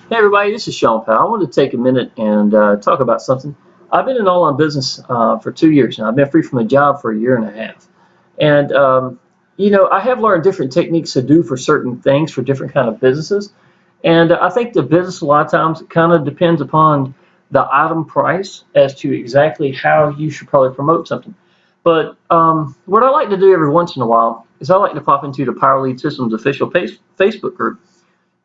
Hey everybody, this is Sean Powell. I wanted to take a minute and talk about something. I've been in online business for 2 years now. I've been free from a job for a year and a half. And, I have learned different techniques to do for certain things for different kind of businesses. And I think the business a lot of times kind of depends upon the item price as to exactly how you should probably promote something. But what I like to do every once in a while is I like to pop into the Power Lead Systems official Facebook group.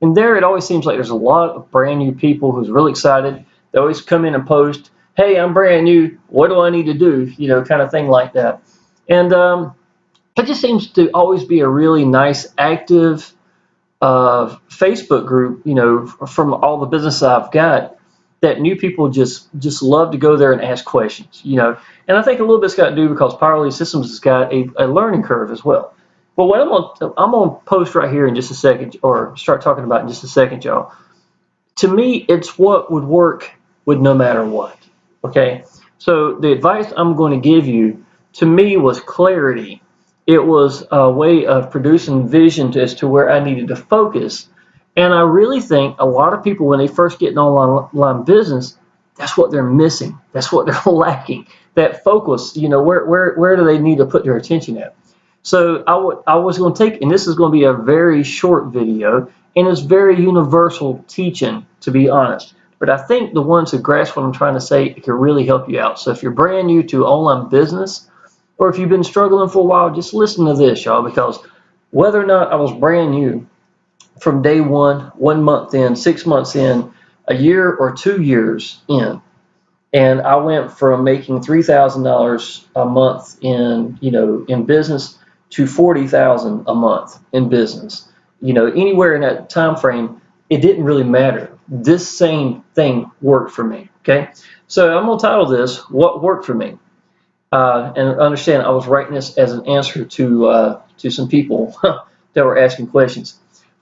And there it always seems like there's a lot of brand new people who's really excited. They always come in and post, hey, I'm brand new. What do I need to do? Kind of thing like that. And it just seems to always be a really nice, active Facebook group, from all the business I've got, that new people just love to go there and ask questions. And I think a little bit's got to do because Power Lead Systems has got a learning curve as well. But what I'm gonna post right here in just a second, or start talking about in just a second, y'all. To me, it's what would work with no matter what. Okay. So the advice I'm going to give you, to me, was clarity. It was a way of producing vision as to where I needed to focus. And I really think a lot of people, when they first get in online business, that's what they're missing. That's what they're lacking. That focus. Where do they need to put their attention at? So I was going to take, and this is going to be a very short video, and it's very universal teaching, to be honest. But I think the ones who grasp what I'm trying to say, it can really help you out. So if you're brand new to online business, or if you've been struggling for a while, just listen to this, y'all, because whether or not I was brand new from day one month in, 6 months in, a year or 2 years in, and I went from making $3,000 a month in business to $40,000 a month in business. Anywhere in that time frame, it didn't really matter. This same thing worked for me. Okay, so I'm gonna title this "What Worked for Me," and understand I was writing this as an answer to some people that were asking questions.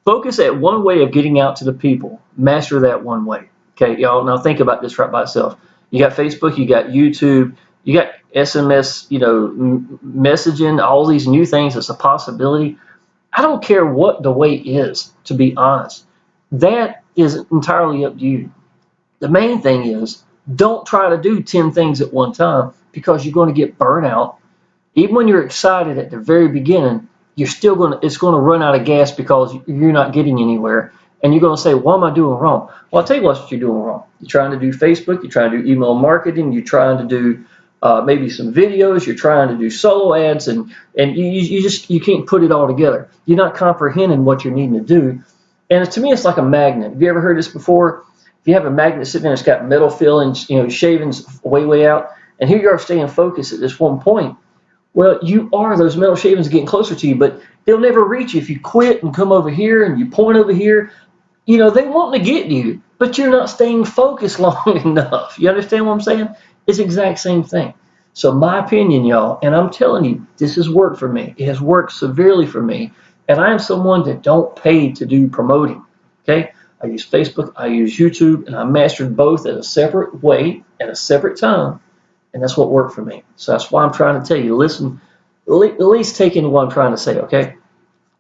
Focus at one way of getting out to the people. Master that one way. Okay, y'all. Now think about this right by itself. You got Facebook, you got YouTube, you got SMS, messaging, all these new things. It's a possibility. I don't care what the way is, to be honest. That is entirely up to you. The main thing is, don't try to do 10 things at one time, because you're going to get burnt out. Even when you're excited at the very beginning, it's going to run out of gas because you're not getting anywhere. And you're going to say, what am I doing wrong? Well, I'll tell you what you're doing wrong. You're trying to do Facebook. You're trying to do email marketing. You're trying to do maybe some videos. You're trying to do solo ads. And you can't put it all together. You're not comprehending what you're needing to do. And to me, it's like a magnet. Have you ever heard this before? If you have a magnet sitting there, it's got metal fillings, shavings way out. And here you are staying focused at this one point. Well, those metal shavings getting closer to you, but they'll never reach you if you quit and come over here and you point over here. They want to get you, but you're not staying focused long enough. You understand what I'm saying? It's the exact same thing. So my opinion, y'all, and I'm telling you, this has worked for me. It has worked severely for me. And I am someone that don't pay to do promoting. Okay? I use Facebook, I use YouTube, and I mastered both at a separate way, at a separate time. And that's what worked for me. So that's why I'm trying to tell you, listen, at least take in what I'm trying to say, okay?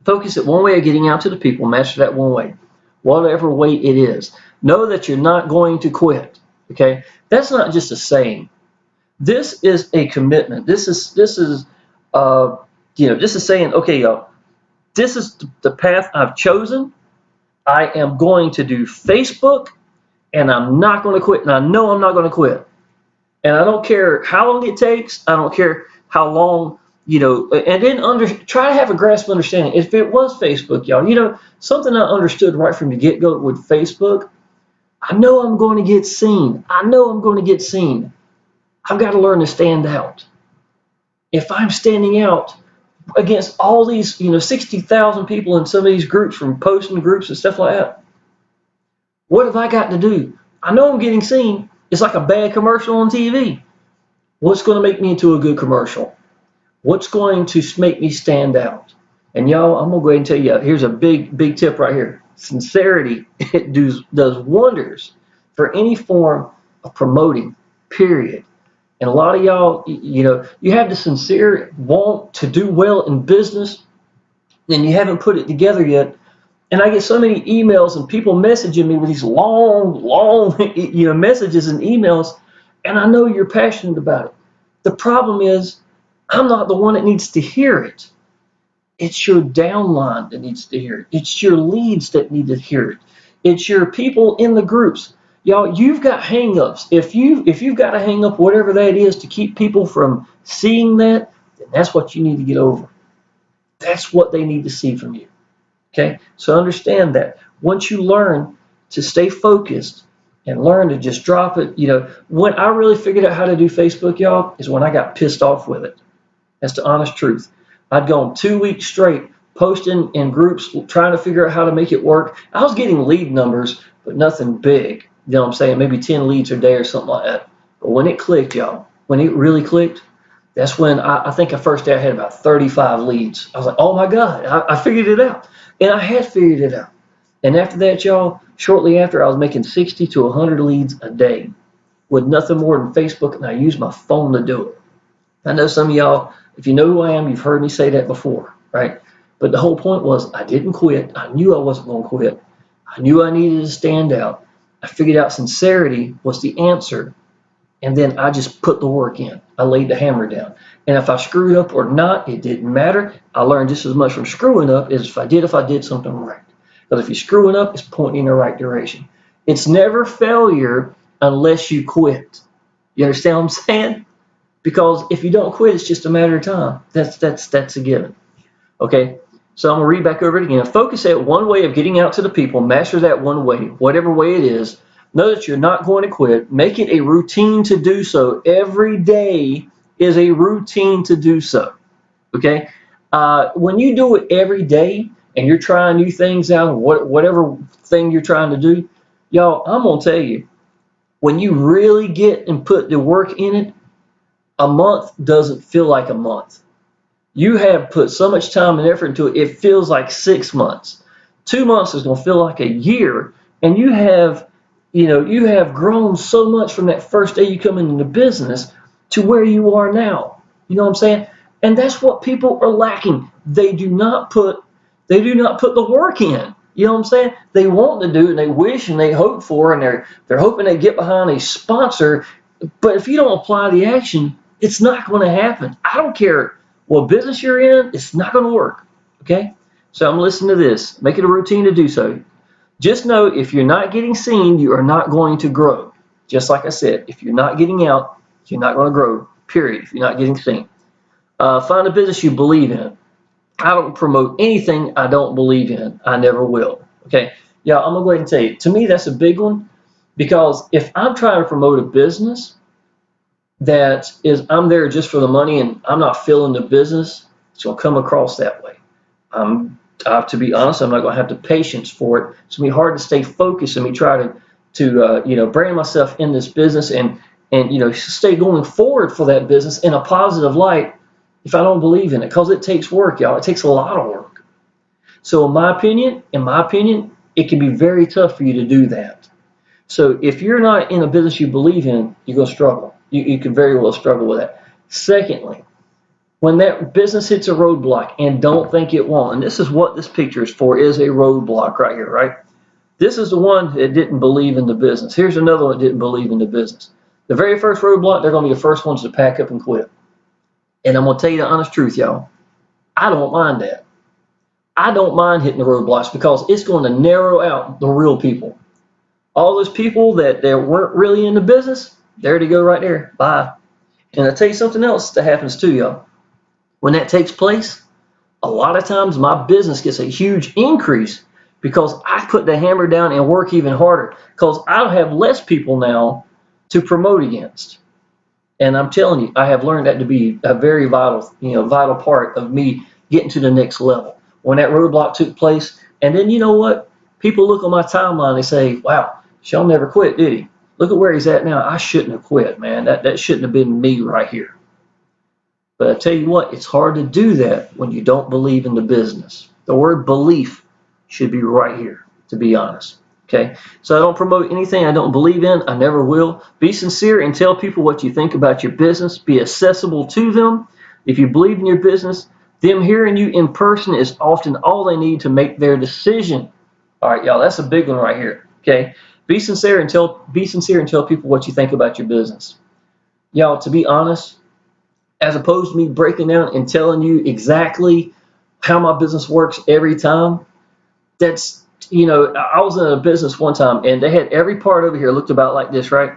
Focus at one way of getting out to the people, master that one way, whatever way it is. Know that you're not going to quit, okay? That's not just a saying. This is a commitment. This is saying, okay, y'all, this is the path I've chosen. I am going to do Facebook, and I'm not going to quit, and I know I'm not going to quit. And I don't care how long it takes. I don't care how long, and then try to have a grasp of understanding. If it was Facebook, y'all, something I understood right from the get-go with Facebook, I know I'm going to get seen. I know I'm going to get seen. I've got to learn to stand out. If I'm standing out against all these, 60,000 people in some of these groups, from posting groups and stuff like that, what have I got to do? I know I'm getting seen. It's like a bad commercial on TV. What's going to make me into a good commercial? What's going to make me stand out? And y'all, I'm going to go ahead and tell you, here's a big tip right here. Sincerity, it does wonders for any form of promoting, period. And a lot of y'all, you have the sincere want to do well in business, and you haven't put it together yet. And I get so many emails and people messaging me with these long, messages and emails, and I know you're passionate about it. The problem is, I'm not the one that needs to hear it. It's your downline that needs to hear it. It's your leads that need to hear it. It's your people in the groups. Y'all, you've got hang-ups. If you've got a hang-up, whatever that is, to keep people from seeing that, then that's what you need to get over. That's what they need to see from you. Okay? So understand that. Once you learn to stay focused and learn to just drop it, when I really figured out how to do Facebook, y'all, is when I got pissed off with it. That's the honest truth. I'd gone 2 weeks straight posting in groups, trying to figure out how to make it work. I was getting lead numbers, but nothing big. You know what I'm saying? Maybe 10 leads a day or something like that. But when it clicked, y'all, when it really clicked, that's when I think the first day I had about 35 leads. I was like, oh my God, I figured it out. And I had figured it out. And after that, y'all, shortly after, I was making 60 to 100 leads a day with nothing more than Facebook, and I used my phone to do it. I know some of y'all, if you know who I am, you've heard me say that before, right? But the whole point was I didn't quit. I knew I wasn't going to quit. I knew I needed to stand out. I figured out sincerity was the answer, and then I just put the work in. I laid the hammer down. And if I screwed up or not, it didn't matter. I learned just as much from screwing up as if I did something right. Because if you're screwing up, it's pointing in the right direction. It's never failure unless you quit. You understand what I'm saying? Because if you don't quit, it's just a matter of time. That's a given. Okay? So I'm going to read back over it again. Focus at one way of getting out to the people. Master that one way, whatever way it is. Know that you're not going to quit. Make it a routine to do so. Every day is a routine to do so. Okay? When you do it every day and you're trying new things out, whatever thing you're trying to do, y'all, I'm going to tell you, when you really get and put the work in it, a month doesn't feel like a month. You have put so much time and effort into it, it feels like 6 months. 2 months is going to feel like a year, and you have grown so much from that first day you come into business to where you are now. You know what I'm saying? And that's what people are lacking. They do not put the work in. You know what I'm saying? They want to do it, and they wish and they hope for, and they're hoping they get behind a sponsor. But if you don't apply the action, it's not going to happen. I don't care what business you're in, it's not going to work. Okay? So I'm listening to this. Make it a routine to do so. Just know if you're not getting seen, you are not going to grow. Just like I said, if you're not getting out, you're not going to grow, period, if you're not getting seen. Find a business you believe in. I don't promote anything I don't believe in. I never will. Okay? Yeah, I'm going to go ahead and tell you. To me, that's a big one, because if I'm trying to promote a business that is, I'm there just for the money and I'm not feeling the business, it's going to come across that way. To be honest, I'm not going to have the patience for it. It's going to be hard to stay focused and me try to brand myself in this business and stay going forward for that business in a positive light if I don't believe in it, because it takes work, y'all. It takes a lot of work. So in my opinion, it can be very tough for you to do that. So if you're not in a business you believe in, you're going to struggle. You can very well struggle with that. Secondly, when that business hits a roadblock, and don't think it won't, and this is what this picture is for, is a roadblock right here, right? This is the one that didn't believe in the business. Here's another one that didn't believe in the business. The very first roadblock, they're going to be the first ones to pack up and quit. And I'm going to tell you the honest truth, y'all. I don't mind that. I don't mind hitting the roadblocks because it's going to narrow out the real people. All those people that weren't really in the business, there they go right there. Bye. And I'll tell you something else that happens too, y'all. When that takes place, a lot of times my business gets a huge increase because I put the hammer down and work even harder, because I have less people now to promote against. And I'm telling you, I have learned that to be a very vital part of me getting to the next level. When that roadblock took place, and then you know what? People look on my timeline, they say, wow, Sean never quit, did he? Look at where he's at now. I shouldn't have quit, man. That shouldn't have been me right here. But I tell you what, it's hard to do that when you don't believe in the business. The word belief should be right here, to be honest. Okay, so I don't promote anything I don't believe in. I never will. Be sincere and tell people what you think about your business. Be accessible to them. If you believe in your business, them hearing you in person is often all they need to make their decision. All right, y'all, that's a big one right here. Okay, be sincere and tell people what you think about your business. Y'all, to be honest, as opposed to me breaking down and telling you exactly how my business works every time, that's, I was in a business one time and they had every part over here looked about like this, right?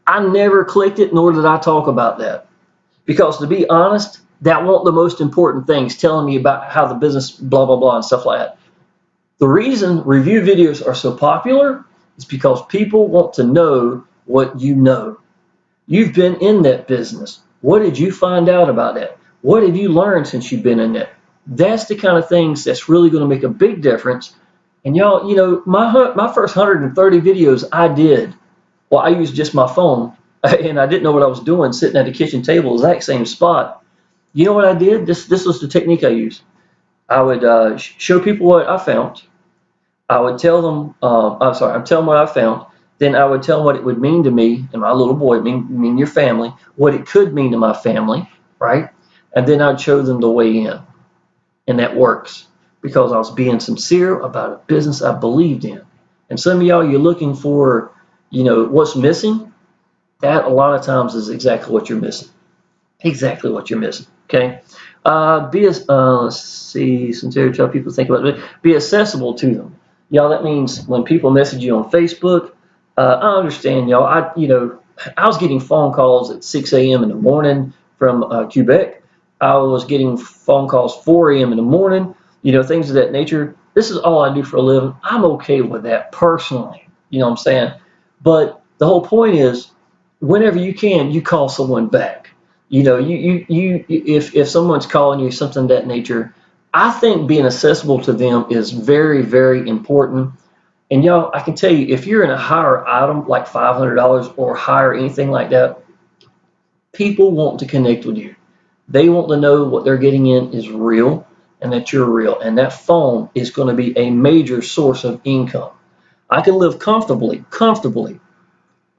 I never clicked it, nor did I talk about that. Because to be honest, that wasn't the most important things, telling me about how the business, blah, blah, blah, and stuff like that. The reason review videos are so popular is because people want to know what you know. You've been in that business. What did you find out about that? What have you learned since you've been in it? That's the kind of things that's really going to make a big difference. And y'all, my first 130 videos I did, well, I used just my phone, and I didn't know what I was doing, sitting at the kitchen table, exact same spot. You know what I did? This was the technique I used. I would show people what I found. I would tell them, I'm telling what I found. Then I would tell them what it would mean to me and my little boy, mean your family, what it could mean to my family, right? And then I'd show them the way in. And that works because I was being sincere about a business I believed in. And some of y'all, you're looking for, what's missing. That a lot of times is exactly what you're missing. Exactly what you're missing. Okay. Let's see, sincere, tell people think about it. Be accessible to them. Y'all, that means when people message you on Facebook, I understand, y'all. I was getting phone calls at 6 a.m. in the morning from Quebec. I was getting phone calls 4 a.m. in the morning, things of that nature. This is all I do for a living. I'm okay with that personally. You know what I'm saying? But the whole point is, whenever you can, you call someone back. If someone's calling you something of that nature, I think being accessible to them is very, very important. And y'all, I can tell you, if you're in a higher item like $500 or higher, anything like that, people want to connect with you. They want to know what they're getting in is real and that you're real. And that phone is going to be a major source of income. I can live comfortably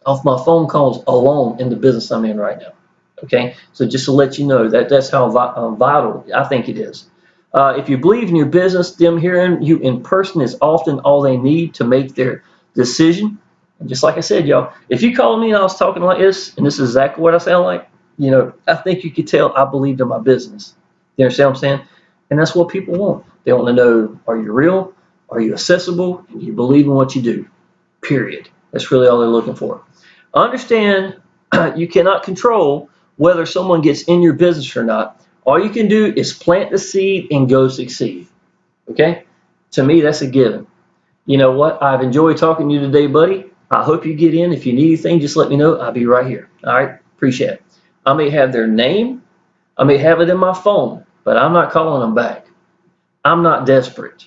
off my phone calls alone in the business I'm in right now. Okay, so just to let you know that's how vital I think it is. If you believe in your business, them hearing you in person is often all they need to make their decision. And just like I said, y'all, if you called me and I was talking like this, and this is exactly what I sound like, I think you could tell I believed in my business. You understand what I'm saying? And that's what people want. They want to know, are you real? Are you accessible? And you believe in what you do, period. That's really all they're looking for. Understand you cannot control whether someone gets in your business or not. All you can do is plant the seed and go succeed. Okay? To me, that's a given. You know what? I've enjoyed talking to you today, buddy. I hope you get in. If you need anything, just let me know. I'll be right here. All right? Appreciate it. I may have their name. I may have it in my phone, but I'm not calling them back. I'm not desperate.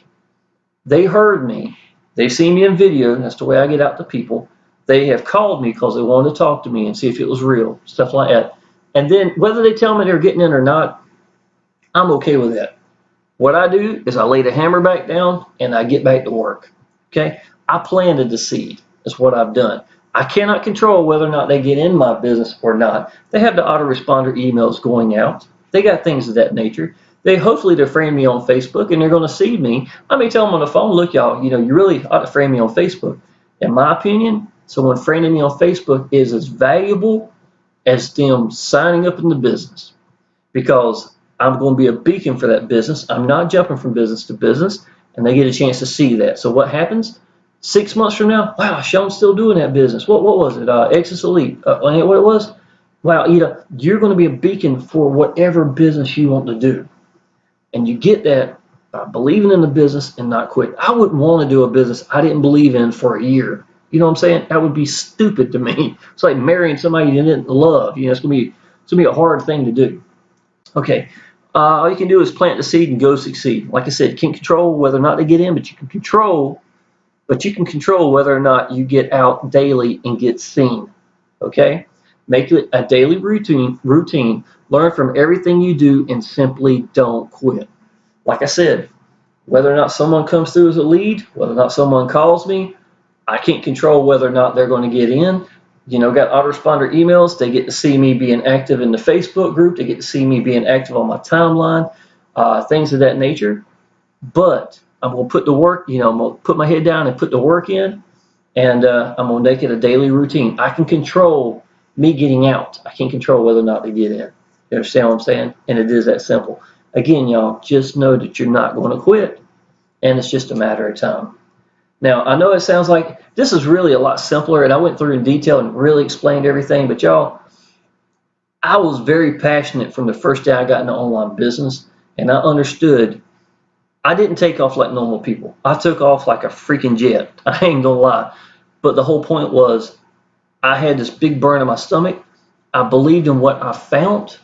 They heard me. They've seen me in video. That's the way I get out to people. They have called me because they wanted to talk to me and see if it was real, stuff like that. And then whether they tell me they're getting in or not, I'm okay with that. What I do is I lay the hammer back down and I get back to work. Okay? I planted the seed. That's what I've done. I cannot control whether or not they get in my business or not. They have the autoresponder emails going out. They got things of that nature. Hopefully they're friending me on Facebook and they're going to see me. I may tell them on the phone, look, y'all, you really ought to friend me on Facebook. In my opinion, someone friending me on Facebook is as valuable as them signing up in the business, because I'm going to be a beacon for that business. I'm not jumping from business to business, and they get a chance to see that. So what happens? 6 months from now, wow, Sean's still doing that business. What was it? Exitus Elite. What it was? Wow, you're going to be a beacon for whatever business you want to do. And you get that by believing in the business and not quit. I wouldn't want to do a business I didn't believe in for a year. You know what I'm saying? That would be stupid to me. It's like marrying somebody you didn't love. It's gonna be a hard thing to do. Okay. All you can do is plant the seed and go succeed. Like I said, you can't control whether or not they get in, but you can control whether or not you get out daily and get seen. Okay? Make it a daily routine. Learn from everything you do and simply don't quit. Like I said, whether or not someone comes through as a lead, whether or not someone calls me, I can't control whether or not they're going to get in. Got autoresponder emails. They get to see me being active in the Facebook group. They get to see me being active on my timeline, things of that nature. But I'm going to put the work, I'm going to put my head down and put the work in, and I'm going to make it a daily routine. I can control me getting out. I can control whether or not they get in. You understand what I'm saying? And it is that simple. Again, y'all, just know that you're not going to quit, and it's just a matter of time. Now, I know it sounds like this is really a lot simpler, and I went through in detail and really explained everything, but y'all, I was very passionate from the first day I got into online business, and I understood I didn't take off like normal people. I took off like a freaking jet. I ain't gonna lie. But the whole point was I had this big burn in my stomach. I believed in what I found,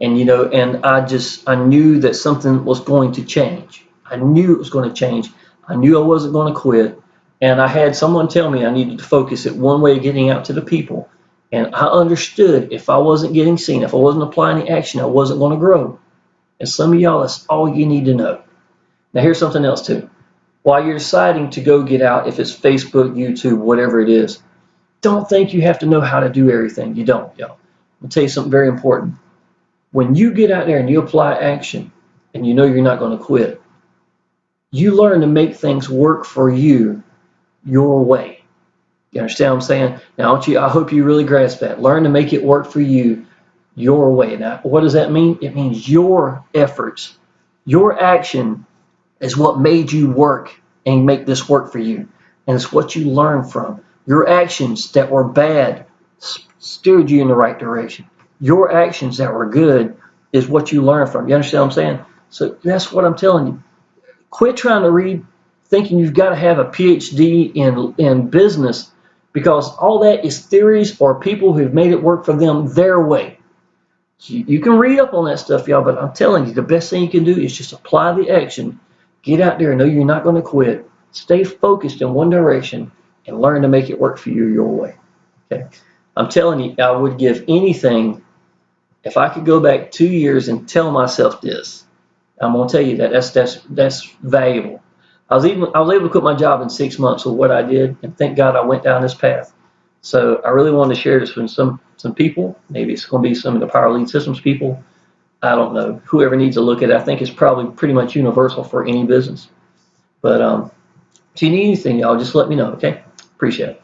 and and I knew that something was going to change. I knew it was going to change. I knew I wasn't going to quit, and I had someone tell me I needed to focus it one way of getting out to the people. And I understood if I wasn't getting seen, if I wasn't applying the action, I wasn't going to grow. And some of y'all, that's all you need to know. Now here's something else too. While you're deciding to go get out, if it's Facebook, YouTube, whatever it is, don't think you have to know how to do everything. You don't, y'all. I'll tell you something very important. When you get out there and you apply action and you know you're not going to quit, you learn to make things work for you your way. You understand what I'm saying? Now, I hope you really grasp that. Learn to make it work for you your way. Now, what does that mean? It means your efforts, your action is what made you work and make this work for you. And it's what you learn from. Your actions that were bad steered you in the right direction. Your actions that were good is what you learn from. You understand what I'm saying? So that's what I'm telling you. Quit trying to read thinking you've got to have a PhD in business, because all that is theories or people who've made it work for them their way. You can read up on that stuff, y'all, but I'm telling you, the best thing you can do is just apply the action. Get out there and know you're not going to quit. Stay focused in one direction and learn to make it work for you your way. Okay? I'm telling you, I would give anything if I could go back 2 years and tell myself this. I'm going to tell you that that's valuable. I was able to quit my job in 6 months with what I did, and thank God I went down this path. So I really wanted to share this with some people. Maybe it's going to be some of the Power Lead Systems people. I don't know. Whoever needs to look at it, I think it's probably pretty much universal for any business. But if you need anything, y'all, just let me know, okay? Appreciate it.